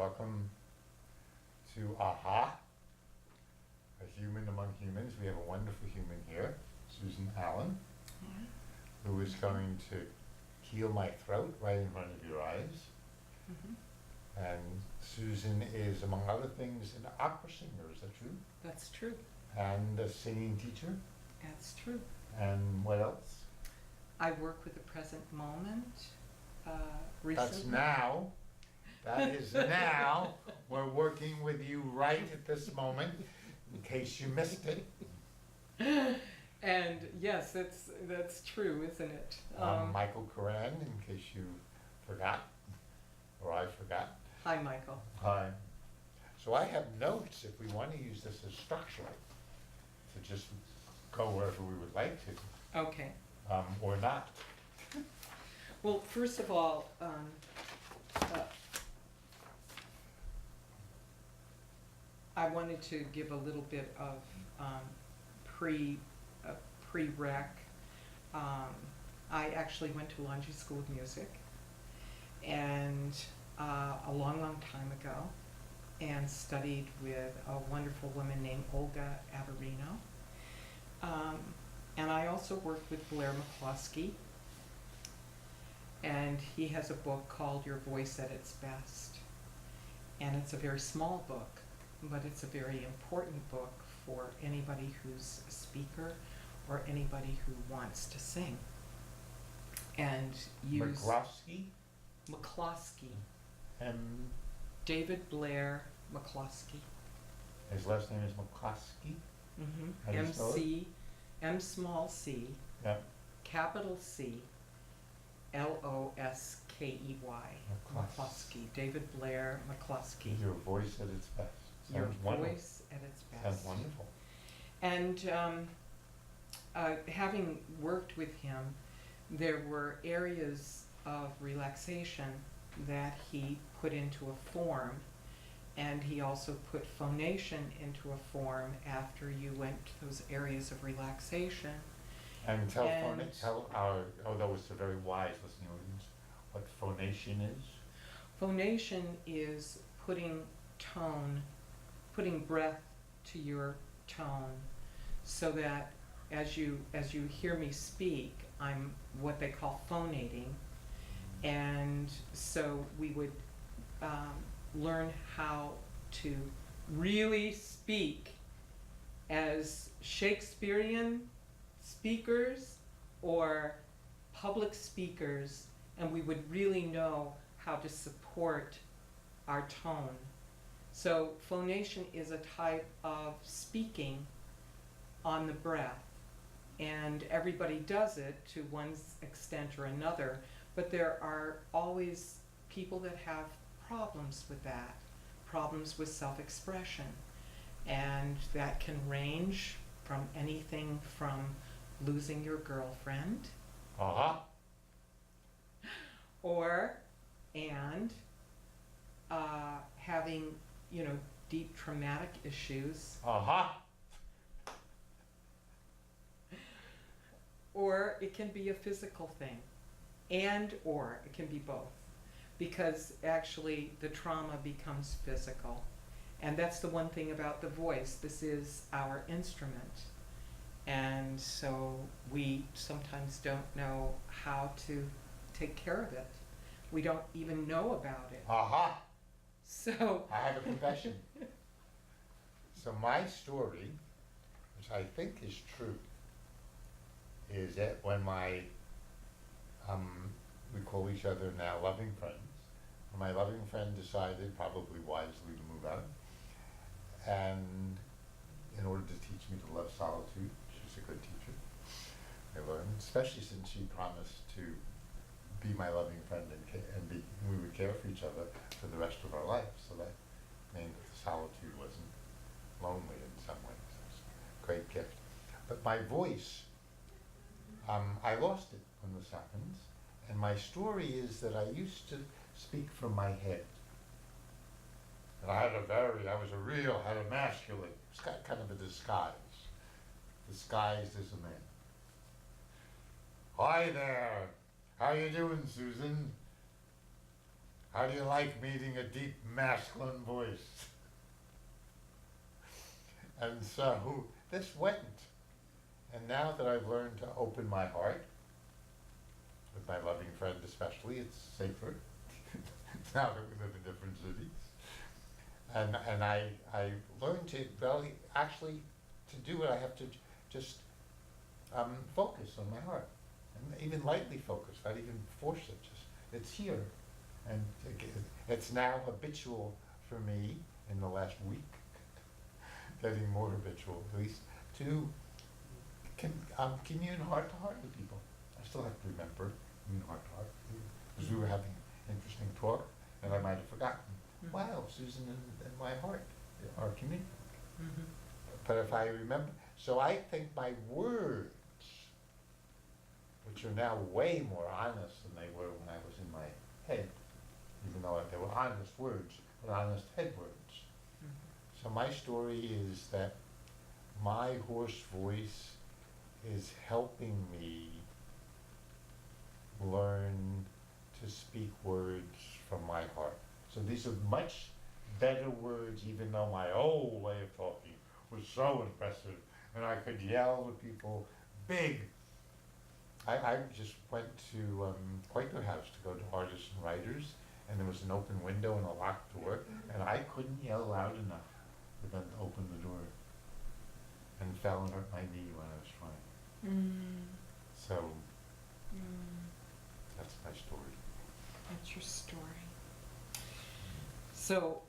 welcome to AHA, a human among humans. We have a wonderful human here, Susan Allen, who is going to heal my throat right in front of your eyes. And Susan is, among other things, an opera singer. Is that true? That's true. And a singing teacher. That's true. And what else? I work with the present moment. Recently. That's now. That is now. We're working with you right at this moment, in case you missed it. And yes, that's true, isn't it? I'm Michael Koran, in case you forgot, or I forgot. Hi, Michael. Hi. So I have notes if we want to use this as structure, to just go wherever we would like to. Okay. Or not. Well, first of all, I wanted to give a little bit of pre-rec. I actually went to Laundry School of Music, and a long time ago, and studied with a wonderful woman named Olga Averino. And I also worked with Blair McCloskey, and he has a book called Your Voice at Its Best. And it's a very small book, but it's a very important book for anybody who's a speaker or anybody who wants to sing. And use McCloskey. And David Blair McCloskey. his last name is McCloskey. How do you spell it? M small c, Yeah. capital C, Loskey. McCloskey. David Blair McCloskey. Your voice at its best. Your Sounds wonderful. voice at its best. Sounds wonderful. And having worked with him, there were areas of relaxation that he put into a form, and he also put phonation into a form after you went to those areas of relaxation. And tell our, although it's a very wise listening audience, what phonation is. Phonation is putting breath to your tone, so that as you hear me speak, I'm what they call phonating. And so we would learn how to really speak as Shakespearean speakers or public speakers, and we would really know how to support our tone. So phonation is a type of speaking on the breath, and everybody does it to one extent or another, but there are always people that have problems with that, problems with self-expression, and that can range from anything from losing your girlfriend, or having deep traumatic issues, or it can be a physical thing, or it can be both, because actually the trauma becomes physical. And that's the one thing about the voice. This is our instrument, and so we sometimes don't know how to take care of it. We don't even know about it. So I have a confession. So my story, which I think is true, is that when we call each other now loving friends, when my loving friend decided, probably wisely, to move out, and in order to teach me to love solitude, she's a good teacher, I learned, especially since she promised to be my loving friend and we would care for each other for the rest of our life. So that meant that the solitude wasn't lonely in some ways. It was a great gift. But my voice, I lost it when this happened. And my story is that I used to speak from my head. And I had a masculine, it was kind of a disguise, disguised as a man. Hi there, how you doing, Susan? how do you like meeting a deep masculine voice? And so this went. And now that I've learned to open my heart, with my loving friend especially, it's safer, now that we live in different cities. And I learned to really, actually, to do it, I have to just focus on my heart. And even lightly focus, not even force it, just, it's here. And it's now habitual for me in the last week, getting more habitual at least, to commune heart to heart with people. I still have to remember, commune heart to heart, because we were having an interesting talk, and I might have forgotten. Wow, Susan and my heart are communing. Mm-hmm. But if I remember, so I think my words, which are now way more honest than they were when I was in my head, even though they were honest words, but honest head words. Mm-hmm. So my story is that my hoarse voice is helping me learn to speak words from my heart. So these are much better words, even though my old way of talking was so impressive, and I could yell at people big. I just went to Quaker House to go to artists and writers, and there was an open window and a locked door, and I couldn't yell loud enough for them to open the door, and fell and hurt my knee when I was trying. So that's my story. That's your story. So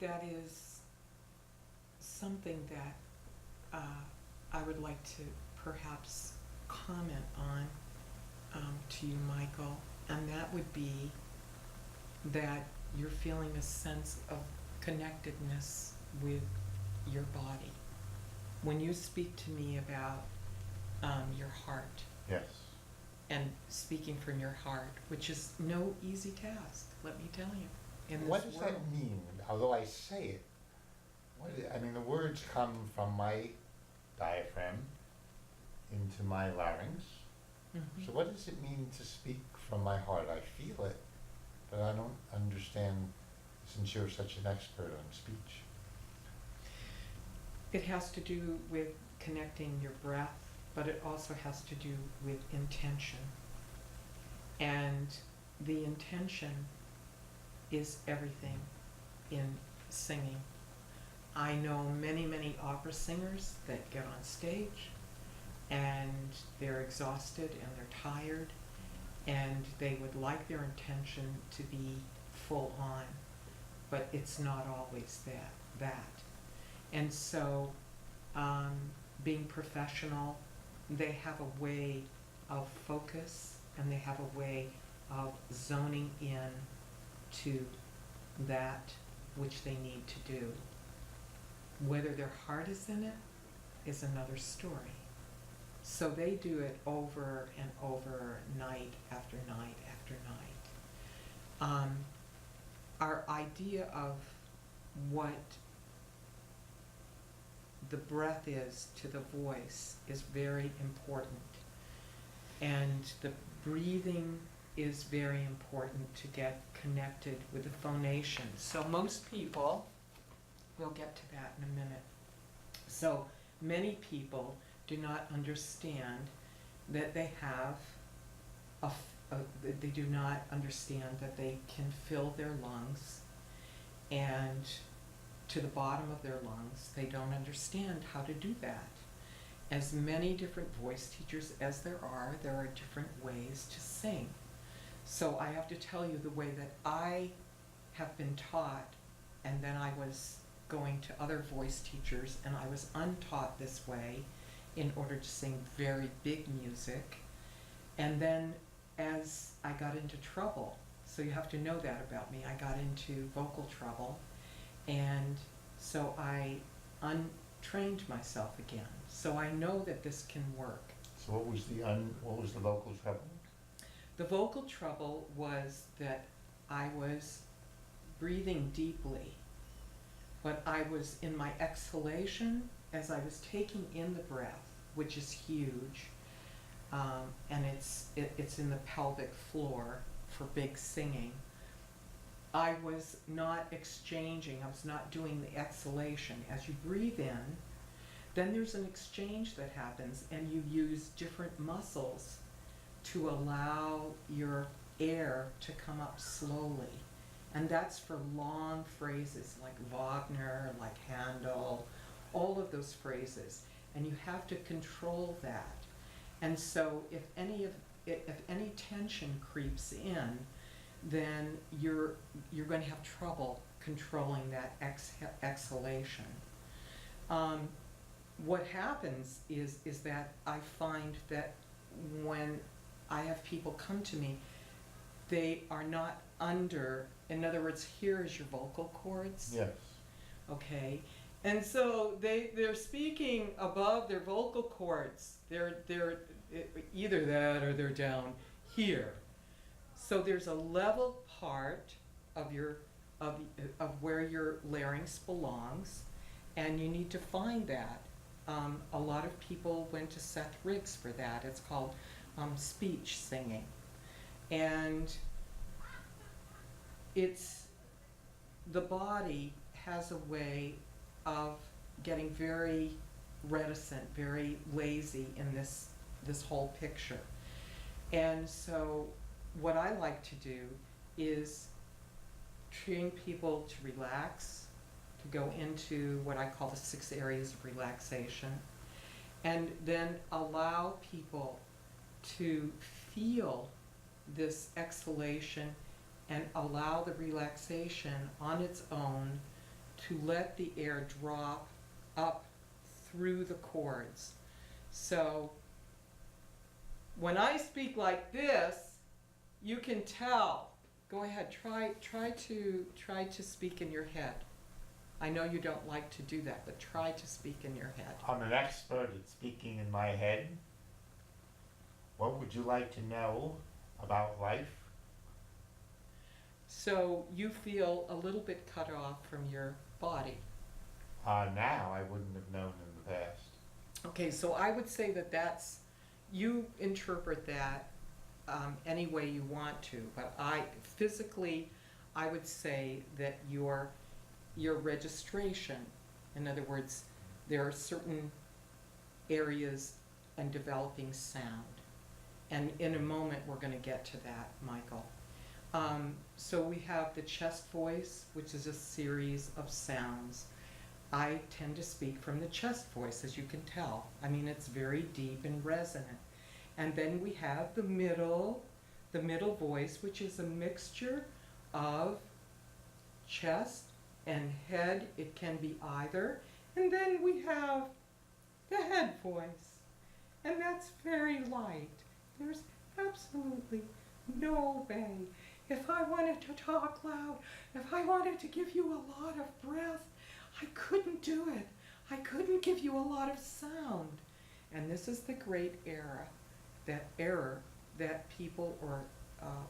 that is something that I would like to perhaps comment on to you, Michael, and that would be that you're feeling a sense of connectedness with your body. When you speak to me about your heart, Yes. and speaking from your heart, which is no easy task, let me tell you, in this What does world. that mean? Although I say it, I mean, the words come from my diaphragm into my larynx. Mhm. So what does it mean to speak from my heart? I feel it, but I don't understand, since you're such an expert on speech. It has to do with connecting your breath, but it also has to do with intention. And the intention is everything in singing. I know many, many opera singers that get on stage and they're exhausted and they're tired and they would like their intention to be full on, but it's not always that. And so being professional, they have a way of focus and they have a way of zoning in to that which they need to do. Whether their heart is in it is another story. So they do it over and over, night after night after night. Our idea of what the breath is to the voice is very important. And the breathing is very important to get connected with the phonation. So most people, we'll get to that in a minute. So many people do not understand that they have they do not understand that they can fill their lungs, and to the bottom of their lungs. They don't understand how to do that. As many different voice teachers as there are different ways to sing. So I have to tell you the way that I have been taught, and then I was going to other voice teachers and I was untaught this way in order to sing very big music. And then as I got into trouble, so you have to know that about me, I got into vocal trouble, and so I untrained myself again. So I know that this can work. So what was the vocal trouble? The vocal trouble was that I was breathing deeply, but I was in my exhalation, as I was taking in the breath, which is huge, and it's in the pelvic floor for big singing. I was not exchanging, I was not doing the exhalation. As you breathe in, then there's an exchange that happens, and you use different muscles to allow your air to come up slowly. And that's for long phrases like Wagner, like Handel, all of those phrases. And you have to control that. And so if any tension creeps in, then you're going to have trouble controlling that exhalation. What happens is that I find that when I have people come to me, they are not under, in other words, here is your vocal cords. Yes. Okay. And so they're speaking above their vocal cords. They're either that or they're down here. So there's a level part of your of where your larynx belongs, and you need to find that. A lot of people went to Seth Riggs for that. It's called speech singing, and it's the body has a way of getting very reticent, very lazy in this whole picture. And so what I like to do is train people to relax, to go into what I call the 6 areas of relaxation, and then allow people to feel this exhalation and allow the relaxation on its own to let the air drop up through the cords. So when I speak like this, you can tell. Go ahead, try to speak in your head. I know you don't like to do that, but try to speak in your head. I'm an expert at speaking in my head. What would you like to know about life? So you feel a little bit cut off from your body. Now I wouldn't have known in the past. Okay, so I would say that you interpret that any way you want to, but I would say that your registration, in other words, there are certain areas and developing sound. And in a moment we're going to get to that, Michael. So we have the chest voice, which is a series of sounds. I tend to speak from the chest voice, as you can tell. I mean, it's very deep and resonant. And then we have the middle voice, which is a mixture of chest and head. It can be either. And then we have the head voice. And that's very light. There's absolutely no way. If I wanted to talk loud, if I wanted to give you a lot of breath, I couldn't do it. I couldn't give you a lot of sound. And this is the great error that people, or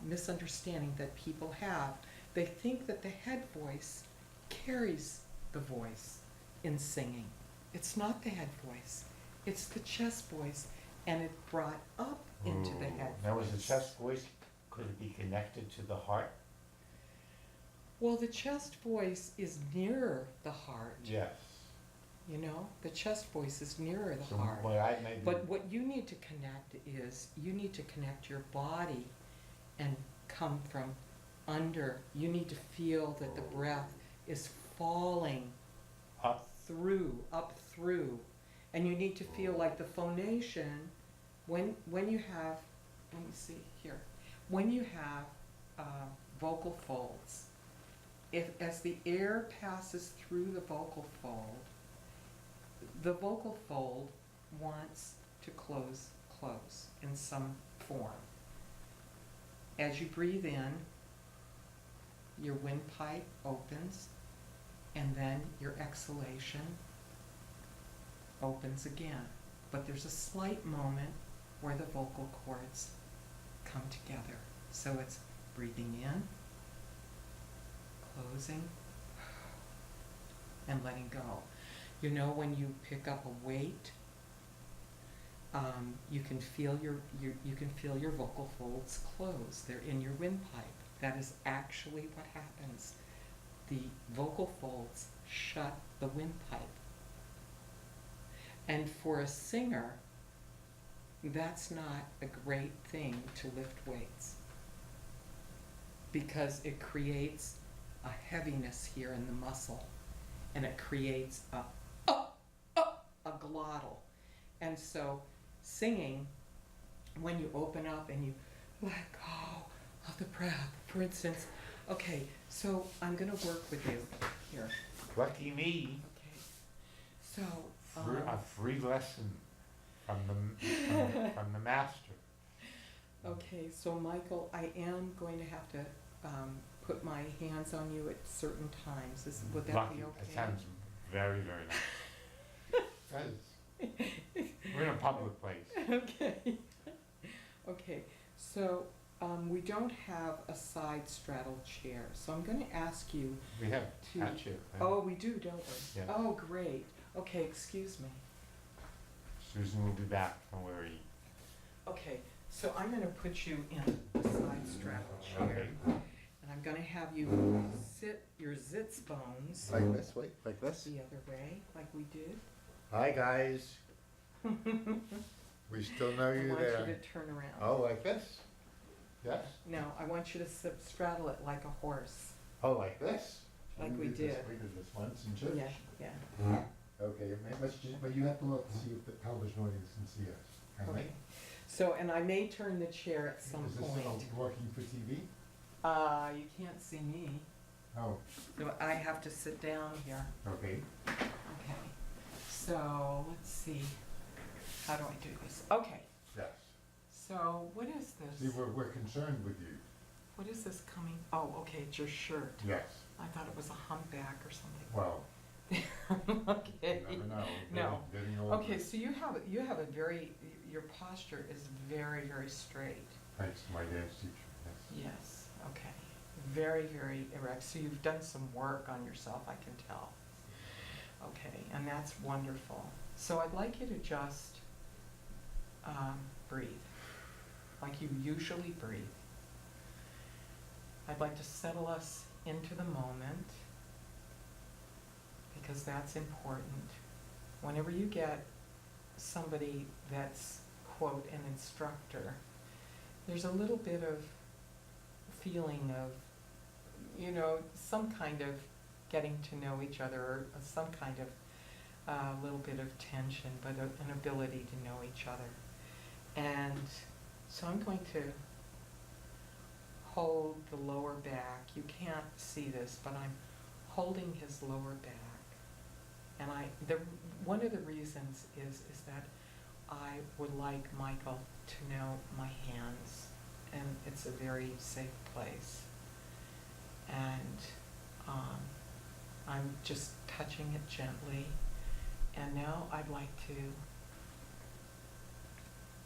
misunderstanding that people have. They think that the head voice carries the voice in singing. It's not the head voice. It's the chest voice, and it brought up into the head Now, voice. was the chest voice, could it be connected to the heart? Well, the chest voice is nearer the heart. Yes. You know, the chest voice is nearer the So heart. what I maybe, But what you need to connect is, you need to connect your body and come from under. You need to feel that the breath is falling up, up through. And you need to feel like the phonation, when you have, let me see here, when you have vocal folds, as the air passes through the vocal fold wants to close in some form. As you breathe in, your windpipe opens, and then your exhalation opens again. But there's a slight moment where the vocal cords come together. So it's breathing in, closing, and letting go. You know, when you pick up a weight, You can feel you can feel your vocal folds close. They're in your windpipe. That is actually what happens. The vocal folds shut the windpipe. And for a singer, that's not a great thing to lift weights, because it creates a heaviness here in the muscle, and it creates a glottal. And so singing, when you open up and you let go of the breath, for instance, okay, so I'm gonna work with you here. Lucky me. Okay, so A free lesson from the master. okay, so Michael, I am going to have to put my hands on you at certain times. Would that Lucky. be okay? That sounds very, very nice. Does. We're in a public place. Okay. Okay, so we don't have a side straddle chair, so I'm going to ask you We have to. that chair. Oh, we do, don't we? Yeah. Oh, great. Okay, excuse me. Susan will be back. Don't worry. Okay, so I'm going to put you in a side straddle chair. Okay. And I'm going to have you sit your zits bones Like this, wait, like this? the other way, like we did. Hi, guys. We still know I you want you there. to turn around. Oh, like this? Yes? No, I want you to straddle it like a horse. Oh, like this? Like we did. We did this once in church. Yeah, yeah. Okay, but you have to look to see if the television audience can see us. Can they? Okay. So, and I may turn the chair at some Is this point. working for TV? You can't see me, Oh, so I have to sit down here. okay. Okay. So, let's see. How do I do this? Okay. Yes. So, what is See, this? we're concerned with you. What is this coming? Oh, okay, it's your shirt. Yes. I thought it was a humpback or something. Well, Okay. you never know. No. Getting older. Okay, so you have a very, your posture is very, very straight. Thanks to my dance teacher, yes. Yes, okay. Very, very erect. So you've done some work on yourself, I can tell. Okay, and that's wonderful. So I'd like you to just breathe, like you usually breathe. I'd like to settle us into the moment, because that's important. Whenever you get somebody that's, quote, an instructor, there's a little bit of feeling of, you know, some kind of getting to know each other, or some kind of little bit of tension, but an ability to know each other. And so I'm going to hold the lower back. You can't see this, but I'm holding his lower back. And one of the reasons is that I would like Michael to know my hands, and it's a very safe place. And I'm just touching it gently. And now I'd like to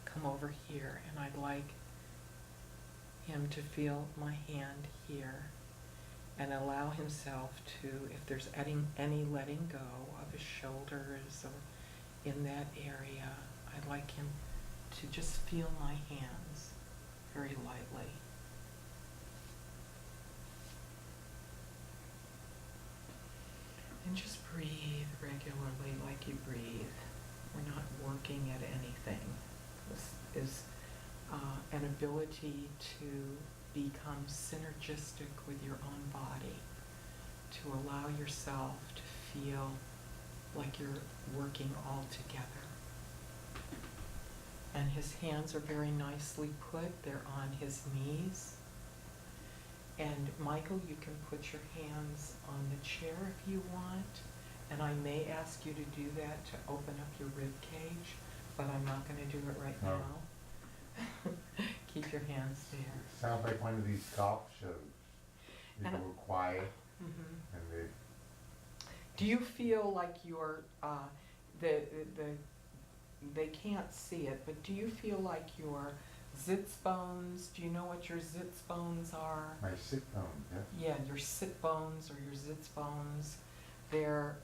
come over here, and I'd like him to feel my hand here and allow himself to, if there's any letting go of his shoulders or in that area, I'd like him to just feel my hands very lightly. And just breathe regularly like you breathe. We're not working at anything. This is an ability to become synergistic with your own body, to allow yourself to feel like you're working all together. And his hands are very nicely put. They're on his knees. And Michael, you can put your hands on the chair if you want. And I may ask you to do that to open up your rib cage, but I'm not going to do it right No. now. Keep your hands there. Sounds like one of these golf shows. People And- were quiet Mhm. and they, Do you feel like you're, they can't see it, but do you feel like your zits bones, do you know what your zits bones are? my sit down, yeah? Yeah, your sit bones or your zits bones, they're,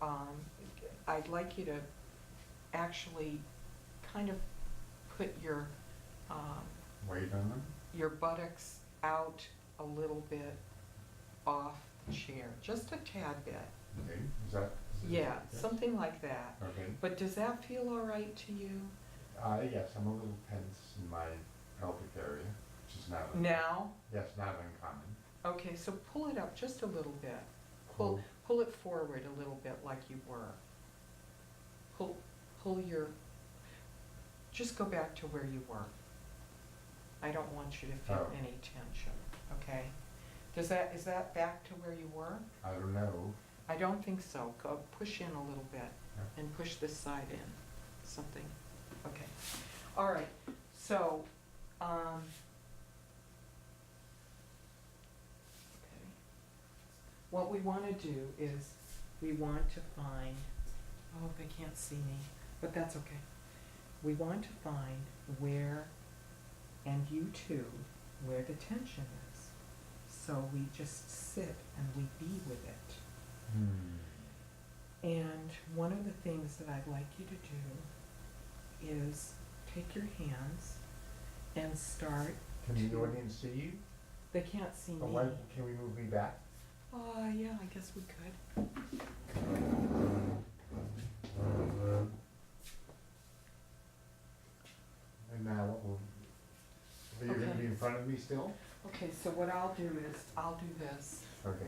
I'd like you to actually kind of put Weight on them? your buttocks out a little bit off the chair, just a tad bit. Okay, is that? Yeah, yes? something like that. Okay. But does that feel all right to you? Yes, I'm a little tense in my pelvic area, which is not. Now? Yes, not uncommon. Okay, so pull it up just a little bit. Cool. Pull it forward a little bit like you were. Pull your, just go back to where you were. I don't want you to feel Oh. any tension, okay? Is that back to where you were? I don't know. I don't think so. Go push in a little bit Yeah. and push this side in, something, okay. All right, so, okay. What we want to do is, we want to find, oh, they can't see me, but that's okay. We want to find where, and you too, where the tension is. So we just sit and we be with it. And one of the things that I'd like you to do is take your hands and start Can the to- audience see you? They can't see Or me. why, can we move me back? Yeah, I guess we could. And now what will, are you gonna Okay. be in front of me still? Okay, so what I'll do is, I'll do this. Okay.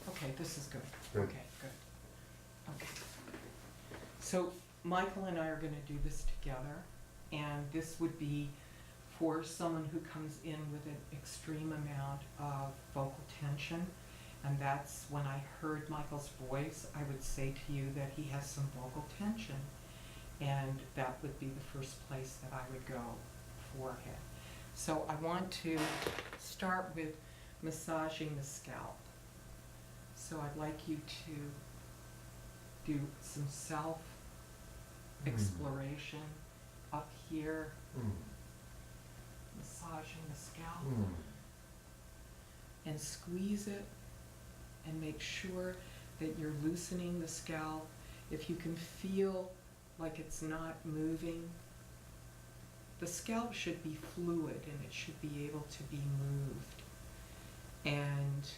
Okay, this is good. Good. Okay, good. Okay. So Michael and I are gonna do this together, and this would be for someone who comes in with an extreme amount of vocal tension. And that's when I heard Michael's voice, I would say to you that he has some vocal tension. And that would be the first place that I would go for him. So I want to start with massaging the scalp. So I'd like you to do some self-exploration up here, massaging the scalp, and squeeze it, and make sure that you're loosening the scalp. If you can feel like it's not moving, the scalp should be fluid and it should be able to be moved. And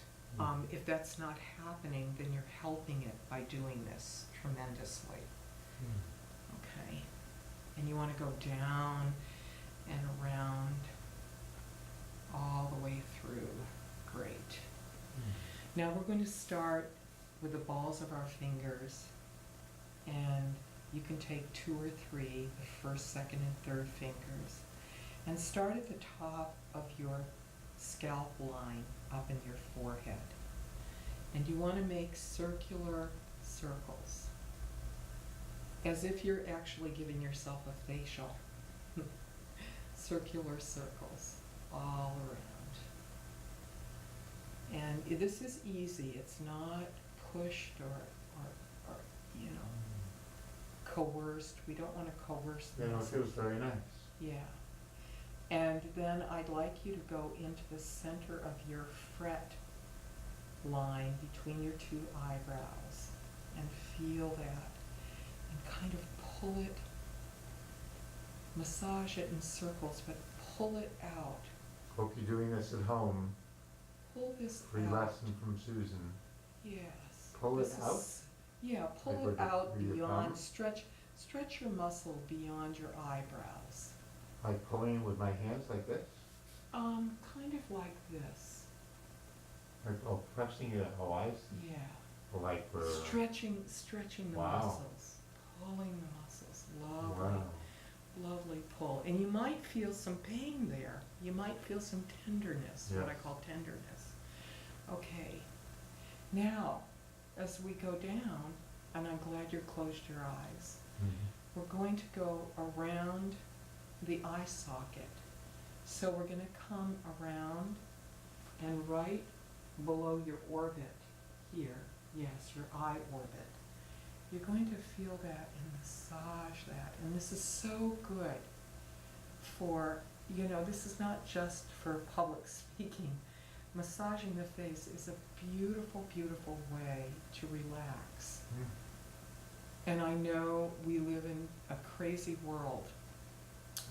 if that's not happening, then you're helping it by doing this tremendously. Okay? And you want to go down and around all the way through. Great. Now we're going to start with the balls of our fingers, and you can take 2 or 3, the first, second, and third fingers, and start at the top of your scalp line up in your forehead. And you want to make circular circles, as if you're actually giving yourself a facial. Circular circles all around. And this is easy. It's not pushed or coerced. We don't want to coerce You know, it this. feels very nice. Yeah. And then I'd like you to go into the center of your fret line between your 2 eyebrows and feel that and kind of pull it, massage it in circles, but pull it out. Hope you're doing this at home. Pull this Free out. lesson from Susan. Yes. Pull it This out? is- Yeah, pull Like it with your- out with your beyond, thumb? stretch your muscle beyond your eyebrows. Like pulling it with my hands like this? Kind of like this. Like, oh, pressing it, oh, I see. Yeah. Or like for. Stretching the Wow. muscles, pulling the muscles. Lovely, Wow. lovely pull. And you might feel some pain there. You might feel some tenderness, what I Yes. call tenderness. Okay. Now, as we go down, and I'm glad you closed your eyes, we're going to go around the eye socket. So we're going to come around and right below your orbit here, yes, your eye orbit. You're going to feel that and massage that. And this is so good for, this is not just for public speaking. Massaging the face is a beautiful, beautiful way to relax. And I know we live in a crazy world,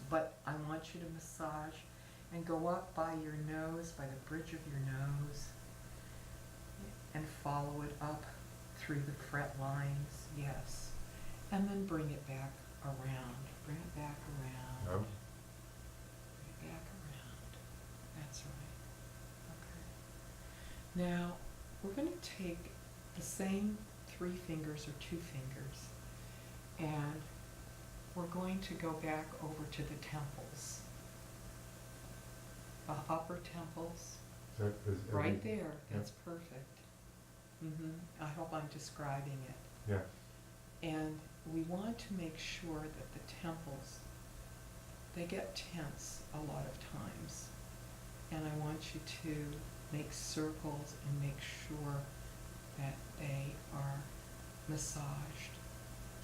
but I want you to massage and go up by your nose, by the bridge of your nose, and follow it up through the fret lines, yes. And then bring it back around, bring it back around. No? Bring it back around. That's right. Okay. Now, we're going to take the same 3 fingers or 2 fingers, and we're going to go back over to the temples. The upper temples, So is right every- there, yeah. that's perfect. I hope I'm describing it. Yeah, And we want to make sure that the temples, they get tense a lot of times. And I want you to make circles and make sure that they are massaged.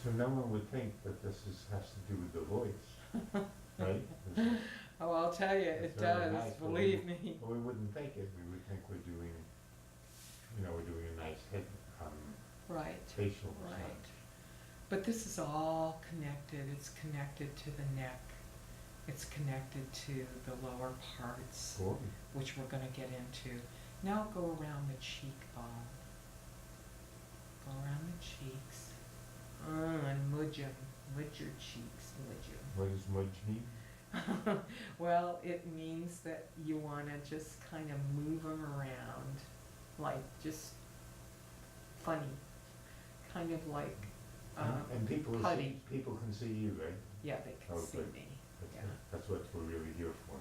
so no one would think that this has to do with the voice, right? It's- Oh, I'll tell you, it it's very does, nice, but believe we- me. But we wouldn't think it, we would think we're doing, we're doing a nice head, Right, facial massage. right. But this is all connected. It's connected to the neck. It's connected to the lower parts, Cool. which we're going to get into. Now go around the cheekbone. Go around the cheeks. And mudge 'em. Mudge your cheeks, mudge 'em. What does mudge mean? Well, it means that you want to just kind of move them around, like just funny, kind of like And people will see, putty. people can see you, right? Yeah, they can Oh, see good. me. That's, Yeah. that's what we're really here for.